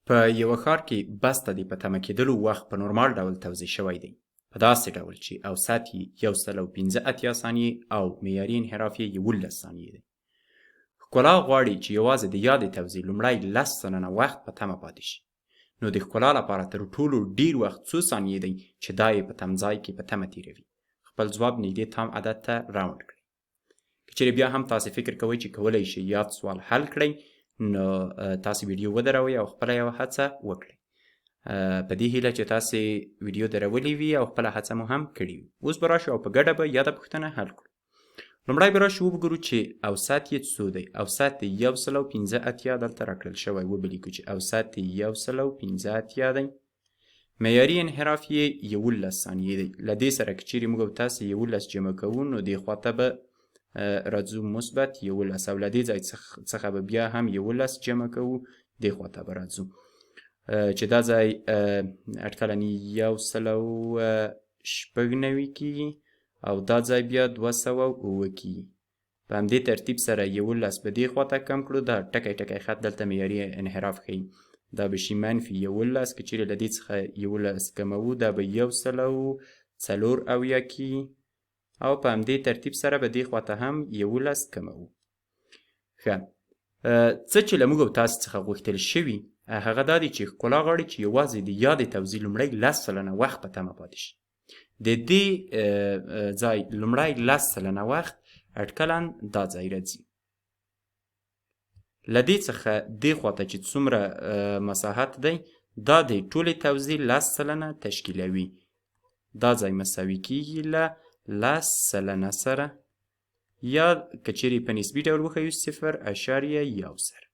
په یوه ښار کې بس ته د په تمه کېدلو وخت په نورمال ډول توضیح شوی دی، په داسې ډول چې اوسط یې 115 ثانیې او معیاري انحراف یې 11 ثانیې دی. ښکلا غواړي چې یوازې د یادې توضیح لومړی 10 سلنه وخت په تمه پاتې شي، نو د ښکلا لپاره تر ټولو ډیر وخت څو ثانیې دی چې دا یې په تمځای کې په تمه تیروي. خپل ځواب نږدې تام عدد ته راوند کړئ. که چیرې بیا هم تاسې فکر کوئ چې کولی شئ یاد سوال حل کړئ، نو تاسې ویډیو ودروئ او خپله یوه هڅه وکړئ. په دې هیله چې تاسې ویډیو درولې وي او خپله هڅه مو هم کړې وي. اوس به راشو او په ګډه به یاده پوښتنه حل کړو. لومړی به راشو وګورو چې اوسط یې څو دی. اوسط یې 115 دلته راکړل شوی، وبه لیکو چې اوسط یې 115 دی. معیاري انحراف یې 11 ثانیې دی. له دې سره که چیرې موږ او تاسې 11 جمع کوو، نو دې خواته به راځو مثبت 11 او له دې ځای څخه به بیا هم 11 جمع کوو، دې خواته به راځو چې دا ځای اټکلاً 196 کېږي او دا ځای بیا 209 کېږي. په همدې ترتیب سره 11 به دې خواته کم کړو. دا ټکی ټکی خط دلته معیاري انحراف ښیي، دا به شي -11. که چیرې له دې څخه 11 کموو، دا به 104 کېږي او په همدې ترتیب سره به دې خواته هم 11 کموو. ښه، څه چې له موږ او تاسې څخه غوښتل شوي هغه دا دی چې ښکلا غواړي چې یوازې د یادې توضیح لومړی 10 سلنه وخت په تمه پاتې شي. د دې ځای لومړی 10 سلنه وخت اټکلاً دا ځای راځي. له دې څخه دې خواته چې څومره مساحت دی، دا د ټولې توضیح 10 سلنه تشکیلوي. دا ځای مساوي کېږي له 10 سلنه سره، یا که چیرې په نسبي ډول وښیو 0.1 سره.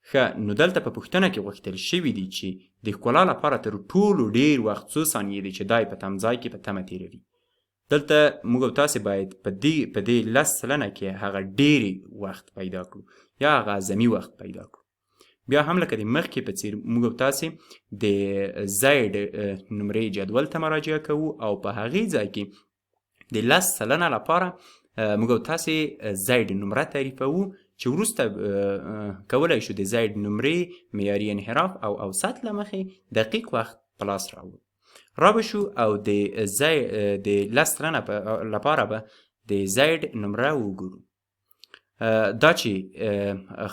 ښه، نو دلته په پوښتنه کې غوښتل شوي دي چې د ښکلا لپاره تر ټولو ډیر وخت څو ثانیې دی چې دا یې په تمځای کې په تمه تیروي. دلته موږ او تاسې باید په دې 10 سلنه کې هغه ډیرې وخت پیدا کړو یا هغه اعظمي وخت پیدا کړو. بیا هم لکه د مخکې په څیر موږ او تاسې د زید نمرې جدول ته مراجعه کوو او په هغې ځای کې د 10 سلنه لپاره موږ او تاسې زید نمره تعریفوو چې وروسته کولی شو د زید نمرې معیاري انحراف او اوسط له مخې دقیق وخت په لاس راوړو. را به شو او د 10 سلنه لپاره به د زید نمره وګورو. دا چې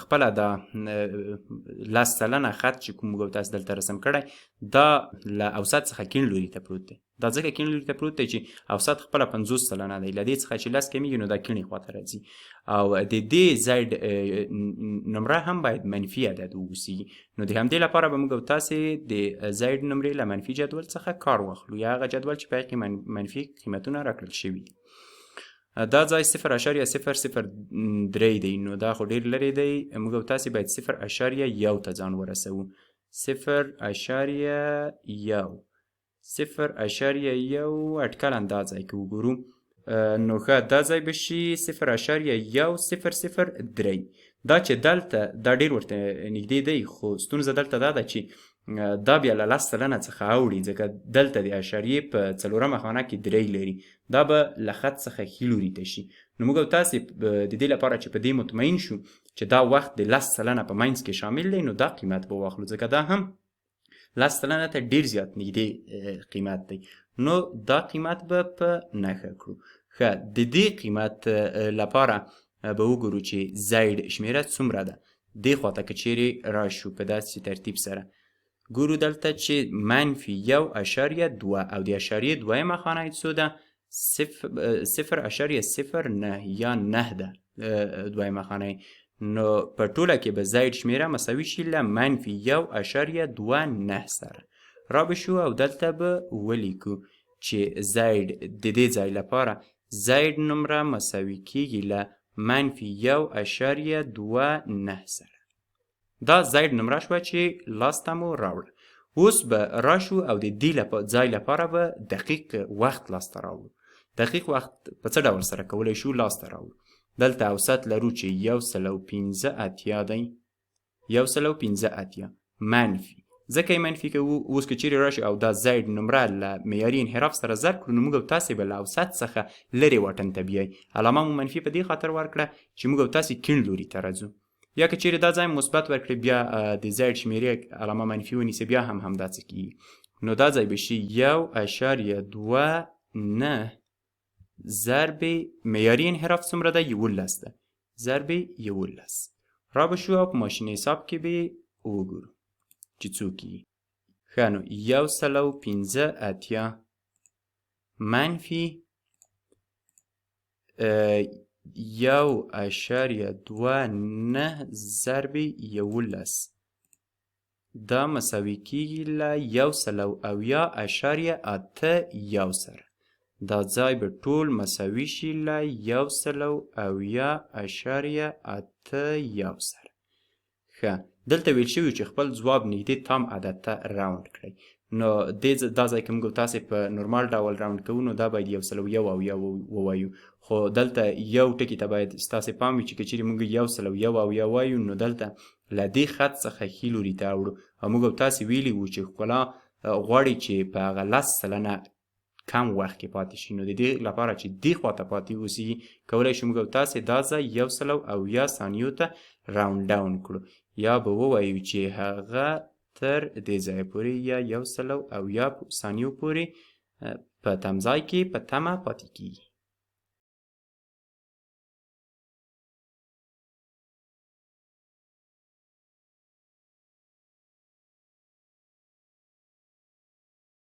خپله دا 10 سلنه خط چې کوم موږ او تاسې دلته رسم کړی، دا له اوسط څخه کیڼ لوري ته پروت دی. دا ځکه کیڼ لوري ته پروت دی چې اوسط خپله 50 سلنه دی. له دې څخه چې 10 کمیږي، نو دا کیڼې خواته راځي او د دې زید نمره هم باید منفي عدد واوسیږي. نو د همدې لپاره به موږ او تاسې د زید نمرې له منفي جدول څخه کار واخلو، یا هغه جدول چې په هغې کې منفي قیمتونه راکړل شوي دي. دا ځای 0.003 دی، نو دا خو ډیر لرې دی. موږ او تاسې باید 0.1 ته ځان ورسوو. 0.1 اټکلاً دا ځای کې وګورو، نو ښه، دا ځای به شي 0.1003. دا چې دلته دا ډیر ورته نږدې دی، خو ستونزه دلته دا ده چې دا بیا له 10 سلنه څخه اوړي، ځکه دلته د اشاریې په 4مه خانه کې 3 لري. دا به له خط څخه ښي لوري ته شي. نو موږ او تاسې د دې لپاره چې په دې مطمئن شو چې دا وخت د 10 سلنه په منځ کې شامل دی، نو دا قیمت به واخلو، ځکه دا هم 10 سلنه ته ډیر زیات نږدې قیمت دی. نو دا قیمت به په نښه کړو. ښه، د دې قیمت لپاره به وګورو چې زید شمیره څومره ده. دې خواته که چیرې راشو په داسې ترتیب سره ګورو دلته چې -1.2 او د اشاریې دویمه خانه یې څو ده؟ 0.09 یا 9 ده دویمه خانه یې. نو په ټوله کې به زید شمیره مساوي شي له -1.29 سره. را به شو او دلته به ولیکو چې زید د دې ځای لپاره زید نمره مساوي کېږي له -1.29 سره. دا زید نمره شوه چې لاسته مو راوړه. اوس به راشو او د دې ځای لپاره به دقیق وخت لاسته راوړو. دقیق وخت په څه ډول سره کولی شو لاسته راوړو؟ دلته اوسط لرو چې 115 دی. 115 منفي، ځکه یې منفي کوو. اوس که چیرې راشو او دا زید نمره له معیاري انحراف سره ضرب کړو، نو موږ او تاسې به له اوسط څخه لرې واټن ته بیایي. علامه مو منفي په دې خاطر ورکړه چې موږ او تاسې کیڼ لوري ته راځو. یا که چیرې دا ځای مثبت ورکړي بیا د زیډ شمیرې علامه منفي ونیسي بیا هم همداسې کیږي. نو دا ځای به شي 1.29 ضرب معیاري انحراف څومره ده؟ 11 ده. ضرب 11 را بشو او په ماشین حساب کې به وګورو چې څو کیږي. ښه نو 115 منفي 1.29 ضرب 11 دا مساوي کیږي له 100.81 سره. دا ځای به ټول مساوي شي له 100.81 سره. ښه دلته ویل شوي چې خپل ځواب نږدې تام عدد ته راوند کړئ. نو دا ځای که موږ تاسې په نورمال ډول راوند کوو نو دا باید 101 ووایو، خو دلته یو ټکي ته باید ستاسې پام وي چې که چیرې موږ 101 وایو نو دلته له دې خط څخه ښي لوري ته اوړو. او موږ تاسې ویلي وو چې ښکلا غواړي چې په هغه 10% کم وخت کې پاتې شي. نو د دې لپاره چې دې خواته پاتې اوسي کولی شو موږ تاسې دا ځای 100 ثانیو ته راوند ډاون کړو، یا به ووایو چې هغه تر دې ځای پورې یا 100 ثانیو پورې په تم ځای کې په تمه پاتې کیږي.